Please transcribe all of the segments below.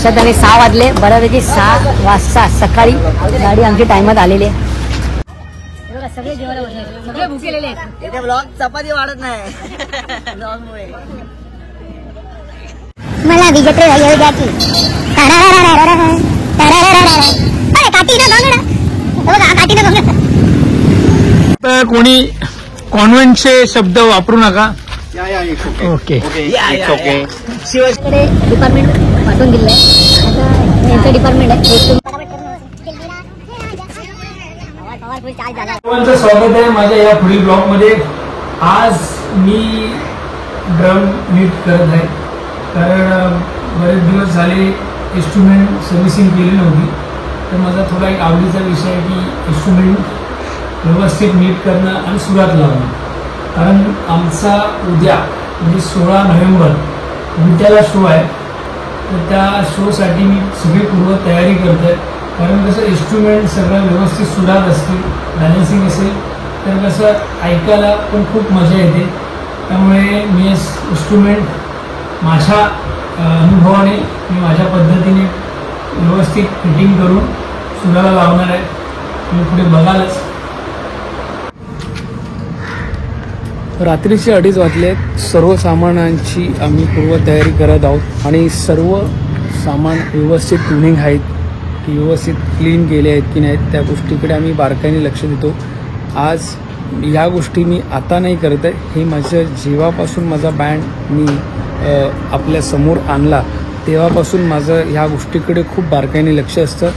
हर्षद आणि 6 वाजले बऱ्यापैकी 6 वाजता सकाळी गाडी आमची टाइमात आलेली आहे. सगळे जेवायला बसले, सगळे भुकेलेले आहेत. इथे ब्लॉग चपाती वाढत नाही ब्लॉगमुळे. मला विजेते येऊ द्या की कोणी कॉन्व्हेंटचे शब्द वापरू नका. ओके शिवाजीकडे डिपार्टमेंट पाठवून दिलं आहे. आता यांचं डिपार्टमेंट आहे. सर्वांचं स्वागत आहे माझ्या या पुढील ब्लॉग मध्ये. आज मी ड्रम नीट करत आहे कारण बरेच दिवस झाले इन्स्ट्रुमेंट सर्व्हिसिंग केली नव्हती. तर माझा थोडा एक आवडीचा विषय आहे की इन्स्ट्रुमेंट व्यवस्थित नीट करणं आणि सुरात लावणं. कारण आमचा उद्या म्हणजे 16 नोव्हेंबर विट्याला शो आहे. तर त्या शोसाठी मी सगळी पूर्व तयारी करतो आहे. कारण कसं इन्स्ट्रुमेंट सगळं व्यवस्थित सुरात असतील, बॅलन्सिंग असेल तर कसं ऐकायला पण खूप मजा येते. त्यामुळे मी इन्स्ट्रुमेंट माझ्या अनुभवाने मी माझ्या पद्धतीने व्यवस्थित फिटिंग करून सुराला लावणार आहे. तुम्ही पुढे बघालच. रात्रीचे 2:30 वाजले. सर्व सामानांची आम्ही पूर्वतयारी करत आहोत आणि सर्व सामान व्यवस्थित ट्युनिंग आहेत की व्यवस्थित क्लीन केले आहेत की नाहीत त्या गोष्टीकडे आम्ही बारकाईने लक्ष देतो. आज या गोष्टी मी आता नाही करत आहे. हे माझ्या जेव्हापासून माझा बँड मी आपल्या समोर आणला तेव्हापासून माझं ह्या गोष्टीकडे खूप बारकाईने लक्ष असतं.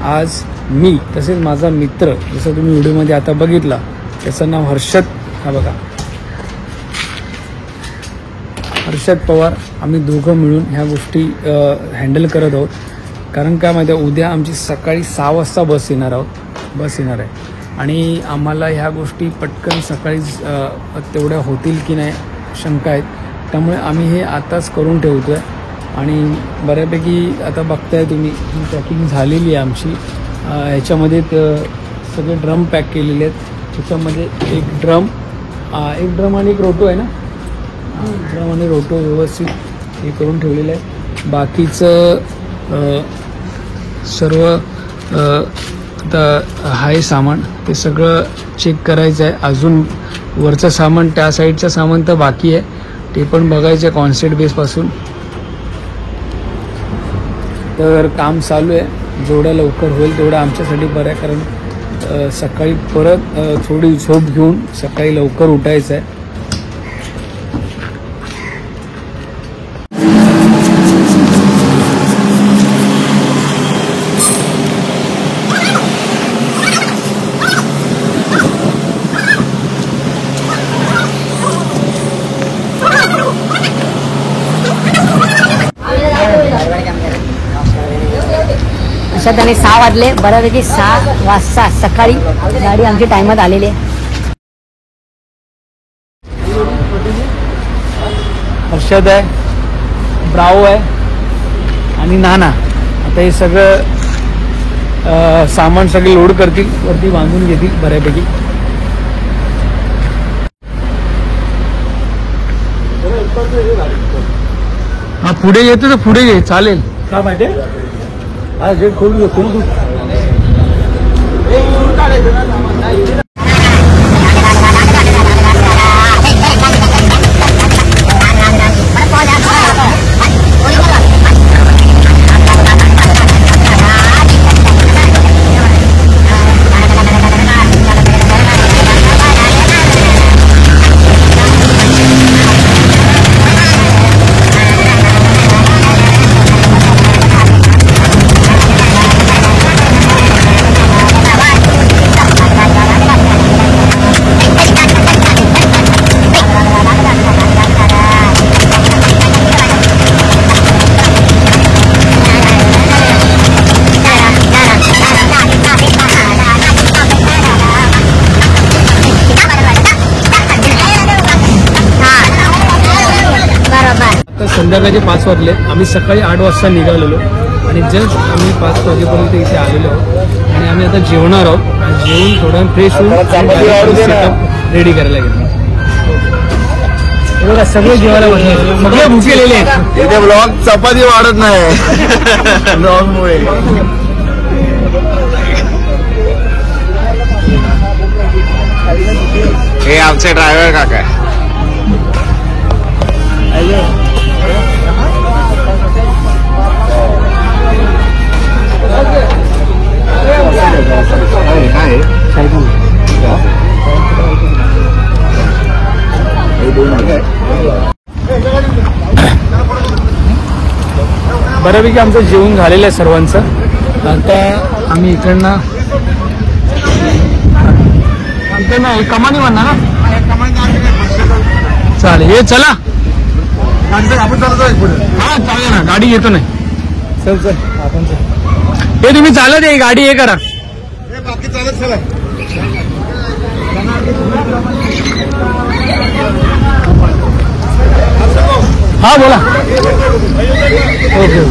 आज मी तसेच माझा मित्र जसं तुम्ही व्हिडिओमध्ये आता बघितला त्याचं नाव हर्षद, हा बघा हर्षद पवार, आम्ही दोघं मिळून ह्या गोष्टी हँडल करत आहोत. कारण काय माहिती आहे, उद्या आमची सकाळी 6 वाजता बस येणार आहे आणि आम्हाला ह्या गोष्टी पटकन सकाळी तेवढ्या होतील की नाही शंका आहेत. त्यामुळे आम्ही हे आताच करून ठेवतो आहे आणि बऱ्यापैकी आता बघताय तुम्ही ही पॅकिंग झालेली आहे आमची. ह्याच्यामध्ये सगळे ड्रम पॅक केलेले आहेत. त्याच्यामध्ये एक ड्रम आणि एक रोटो आहे ना, ड्रम आणि रोटो व्यवस्थित हे करून ठेवलेलं आहे. बाकीचं सर्व आता आहे सामान ते सगळं चेक करायचं आहे. अजून वरचं सामान त्या साईडचं सामान तर बाकी आहे, ते पण बघायचं आहे कॉन्सेप्ट बेसपासून. तर काम चालू आहे. जेवढं लवकर होईल तेवढं आमच्यासाठी बरं आहे. कारण सकाळी परत थोडी झोप घेऊन सकाळी लवकर उठायचं आहे. हर्षद आणि 6 वाजले बऱ्यापैकी 6 वाजता सकाळी गाडी आमची टाइमात आलेली आहे. हर्षद आहे, ब्रावो आहे आणि नाना. आता हे सगळं सामान सगळे लोड करतील, वरती बांधून घेतील बऱ्यापैकी. हा पुढे येतो तर पुढे घे, चालेल का माहिती आहे. आज जे खोलू खोलू संध्याकाळचे 5 वाजले. आम्ही सकाळी 8 वाजता निघालेलो आणि जस्ट आम्ही 5 वाजेपर्यंत इथे आलेलो आहोत आणि आम्ही आता जेवणार आहोत. जेवून थोडं फ्रेश होऊन सेटअप रेडी करायला घेतलं. बघा सगळे जेवायला बसले, सगळे भुकेलेले आहेत. इथे ब्लॉग चपाती वाढत नाही ब्लॉगमुळे. हे आमचे ड्रायव्हर काका आहे. बऱ्यापैकी आमचं जेवण झालेलं आहे सर्वांचं. आता आम्ही इकडनं कमानी म्हणणार ना, चालेल. हे चला आपण चालतोय पुढे. हा चालेल ना, गाडी घेतो नाही. चल चल आपण हे तुम्ही चालत आहे, गाडी हे करा. बाकी चालत चला. हा बोला. ओके.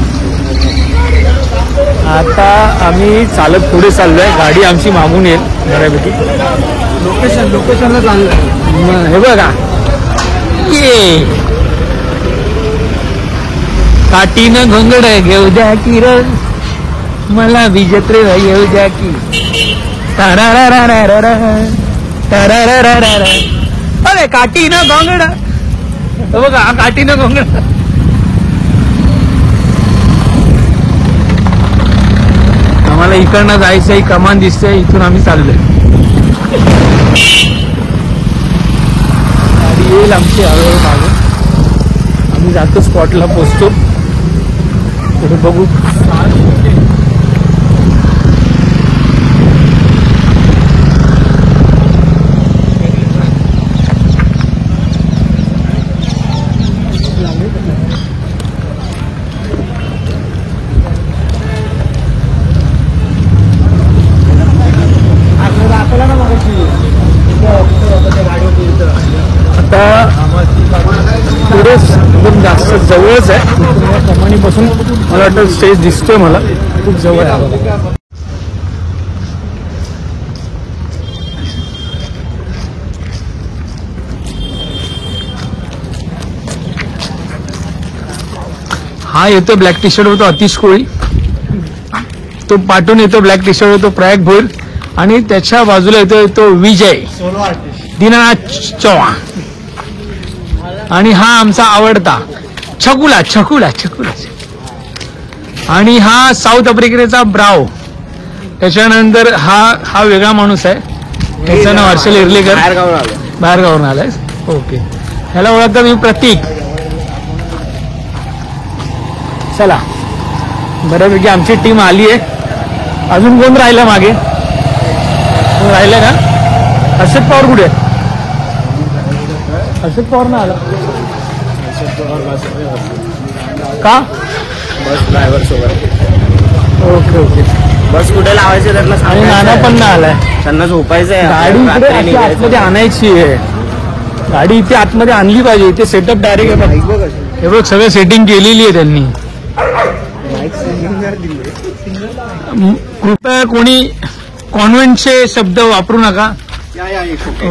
आता आम्ही चालत पुढे चाललोय, गाडी आमची मागून येईल बऱ्यापैकी. लोकेशनला चाललोय. हे बघा ये काठीनं घोंगड घेऊ द्या की र मला विजत्रे येऊ द्या की. अरे काठीनं घोंगड बघा, काठीनं घोंगड. आम्हाला इकडनं जायचंय, कमान दिसतंय, इथून आम्ही चाललोय. गाडी येईल आमची हळूहळू मागे. आम्ही जातो, स्पॉटला पोचतो. पुढे बघू. पुढे एकदम जास्त जवळच आहे, कमानीपासून मला वाटतं स्टेज दिसतोय, मला खूप जवळ आहे. हा येतो ब्लॅक टी शर्ट होतो अतिश कोळी, तो पाठून येतो ब्लॅक टी शर्ट होतो प्रयाग भोईर, आणि त्याच्या बाजूला येतो विजय दीनानाथ चव्हाण, आणि हा आमचा आवडता छकुला छकुला छकुला, आणि हा साऊथ आफ्रिकेचा ब्राव. त्याच्यानंतर हा वेगळा माणूस आहे, त्याचं नाव हर्षल इर्लेकर, बाहेर गावून आलाय. ओके. ह्याला ओळखता मी प्रतीक. चला बऱ्यापैकी आमची टीम आली आहे. अजून कोण राहिलं मागे? कोण राहिलं का? हर्षद पवार कुठे? हर्षद पवार ना आला का? बस ड्रायव्हर सोबत. Okay okay. बस कुठे लावायचे त्यांना आणि नाना पण ना आलाय. त्यांना झोपायचंय. गाडी इकडे आतमध्ये आणायची आहे, गाडी इथे आतमध्ये आणली पाहिजे. इथे सेटअप डायरेक्ट आहे, हे बघ सगळं सेटिंग केलेली आहे त्यांनी. कृपया कोणी कॉन्व्हेंटचे शब्द वापरू नका.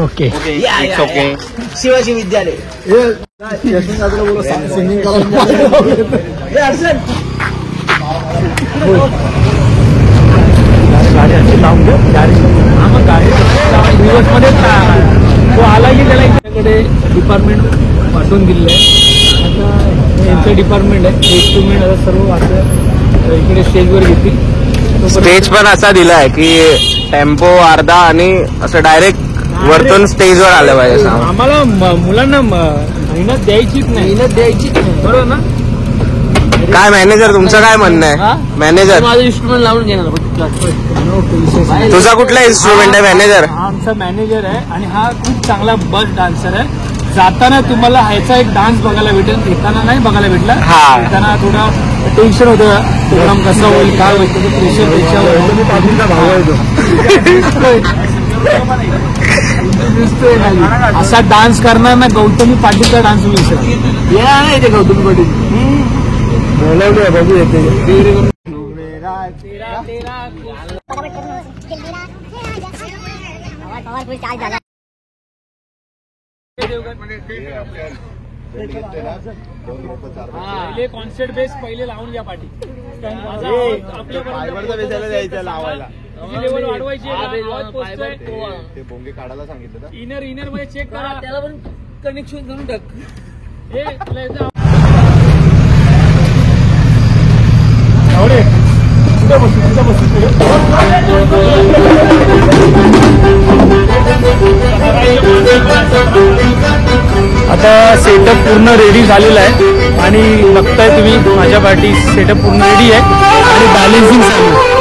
ओके. शिवाजी विद्यालय. गाडी अशी लावून दे. हा मग गाडी दिवसमध्ये तो आला की त्याला इकडे डिपार्टमेंट पाठवून दिलेलं आहे. आता यांचं डिपार्टमेंट आहे, इन्स्ट्रुमेंट आता सर्व वाटतं इकडे स्टेजवर घेतील. स्टेज पण असा दिलाय की टेम्पो अर्धा आणि असं डायरेक्ट वरतून स्टेजवर आलं पाहिजे. आम्हाला मुलांना मेहनत द्यायचीच नाही, बरोबर ना? काय मॅनेजर तुमचं काय म्हणणं आहे? मॅनेजर माझं इन्स्ट्रुमेंट लावून घेणार. तुझा कुठला इन्स्ट्रुमेंट आहे मॅनेजर? हा आमचा मॅनेजर आहे, आणि हा खूप चांगला बस डान्सर आहे. जाताना तुम्हाला ह्याचा एक डान्स बघायला भेटेल, येताना नाही बघायला भेटला. हा. येताना थोडा टेन्शन होतं, प्रोग्राम कसा होईल काय होईल त्याचं प्रेशर त्याच्यावर. असा डान्स करणार ना गौतमी पाटीलचा डान्स होईल सर. येते गौतमी पाटील बोलावलं बघू येते. पहिले कॉन्सेप्ट बेस पहिले लावून घ्या पाठी फायबरचा बेसायला द्यायचं लावायला. लेवल वाढवायची आवाज पोचतोय. ते भोंगे काढायला सांगितलं ना. इनर मध्ये चेक करा त्याला पण कनेक्शन करून टाक. हे तुला एकदा आता सेटअप पूर्ण रेडी झालेला आहे आणि बघताय तुम्ही माझ्या पाठी सेटअप पूर्ण रेडी आहे आणि बॅलेन्सिंग चालू आहे.